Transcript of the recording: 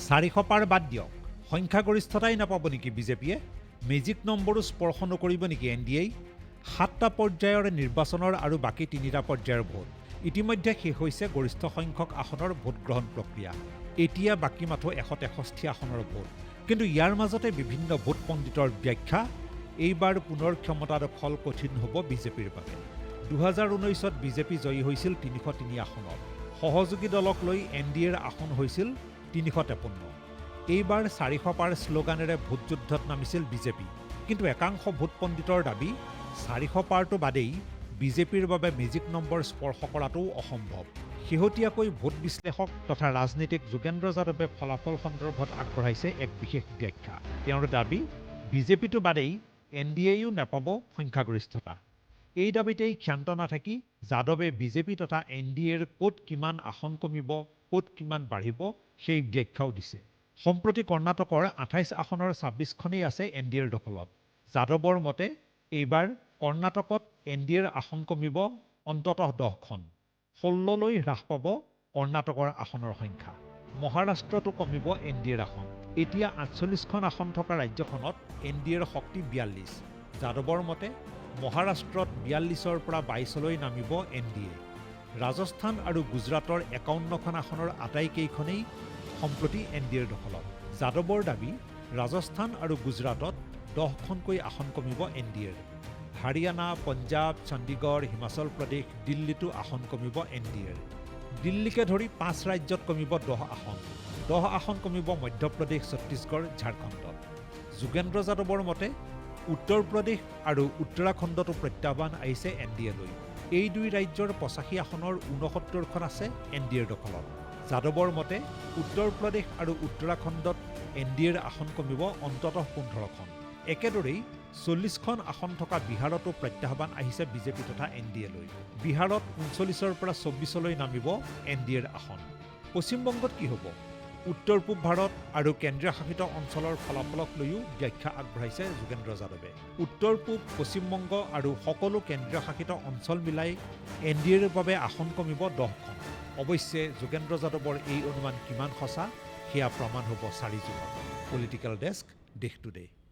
400 পাৰ বাদ দিয়ক সংখ্যাগৰিষ্ঠতাই নাপাব নেকি বিজেপিয়ে মেজিক নম্বৰো স্পৰ্শ নকৰিব নেকি এনডিএ 7টা পৰ্যায়ৰ নিৰ্বাচনৰ আৰু বাকী 3টা পৰ্যায়ৰ ভোট ইতিমধ্যে শেষ হৈছে গৰিষ্ঠ সংখ্যক আসনৰ ভোট গ্ৰহণ প্ৰক্ৰিয়া এতিয়া বাকী মাথো 163 আসনৰ ভোট কিন্তু ইয়াৰ মাজতে বিভিন্ন ভোট পণ্ডিতৰ ব্যাখ্যা এইবাৰ পুনৰ ক্ষমতা দখল কঠিন হ'ব বিজেপিৰ বাবে 2019ত বিজেপি জয়ী হৈছিল 303 আসনত সহযোগী দলক লৈ এনডিএৰ আসন হৈছিল 353 এইবাৰ 400 পাৰ শ্লোগানেৰে ভোট যুদ্ধত নামিছিল বিজেপি কিন্তু একাংশ ভোট পণ্ডিতৰ দাবী 400 পাৰটো বাদেই বিজেপিৰ বাবে মেজিক নম্বৰ স্পৰ্শ কৰাটো অসম্ভৱ শেহতীয়াকৈ ভোট বিশ্লেষক তথা ৰাজনীতিক যোগেন্দ্ৰ যাদৱে ফলাফল সন্দৰ্ভত আগবঢ়াইছে এক বিশেষ ব্যাখ্যা তেওঁৰ দাবী বিজেপিটো বাদেই এনডিএও নাপাব সংখ্যাগৰিষ্ঠতা এই দাবীতেই ক্ষান্ত নাথাকি যাদৱে বিজেপি তথা এনডিএৰ ক'ত কিমান আসন কমিব ক'ত কিমান বাঢ়িব সেই ব্যাখ্যাও দিছে সম্প্ৰতি কৰ্ণাটকৰ 28 আসনৰ 26খনেই আছে এনডিএৰ দখলত যাদৱৰ মতে এইবাৰ কৰ্ণাটকত এনডিএৰ আসন কমিব অন্ততঃ 10খন 16লৈ হ্ৰাস পাব কৰ্ণাটকৰ আসনৰ সংখ্যা মহাৰাষ্ট্ৰতো কমিব এনডিএৰ আসন এতিয়া 48খন আসন থকা ৰাজ্যখনত এনডিএৰ শক্তি 42 যাদৱৰ মতে মহাৰাষ্ট্ৰত 42ৰ পৰা 22লৈ নামিব এনডিএ ৰাজস্থান আৰু গুজৰাটৰ 51খন আসনৰ আটাইকেইখনেই সম্প্ৰতি এনডিএৰ দখলত যাদৱৰ দাবী ৰাজস্থান আৰু গুজৰাটত 10খনকৈ আসন কমিব এনডিএৰ হাৰিয়ানা পঞ্জাৱ চণ্ডীগড় হিমাচল প্ৰদেশ দিল্লীতো আসন কমিব এনডিএৰ দিল্লীকে ধৰি 5 ৰাজ্যত কমিব 10 আসন কমিব মধ্যপ্ৰদেশ ছত্তীশগড় ঝাৰখণ্ডত যোগেন্দ্ৰ যাদৱৰ মতে উত্তৰ প্ৰদেশ আৰু উত্তৰাখণ্ডতো প্ৰত্যাহ্বান আহিছে এনডিএলৈ এই দুই ৰাজ্যৰ 85 আসনৰ 69খন আছে এনডিএৰ দখলত যাদৱৰ মতে উত্তৰ প্ৰদেশ আৰু উত্তৰাখণ্ডত এনডিএৰ আসন কমিব অন্ততঃ 15খন একেদৰেই 40খন আসন থকা বিহাৰতো প্ৰত্যাহ্বান আহিছে বিজেপি তথা এনডিএলৈ বিহাৰত 39ৰ পৰা 24লৈ নামিব এনডিএৰ আসন পশ্চিমবংগত কি হ'ব উত্তৰ পূব ভাৰত আৰু কেন্দ্ৰীয় শাসিত অঞ্চলৰ ফলাফলক লৈও ব্যাখ্যা আগবঢ়াইছে যোগেন্দ্ৰ যাদৱে উত্তৰ পূব পশ্চিমবংগ আৰু সকলো কেন্দ্ৰীয় শাসিত অঞ্চল মিলাই এনডিএৰ বাবে আসন কমিব 10খন অৱশ্যে যোগেন্দ্ৰ যাদৱৰ এই অনুমান কিমান সঁচা সেয়া প্ৰমাণ হ'ব 4 জুনত পলিটিকেল ডেস্ক দেশ টুডে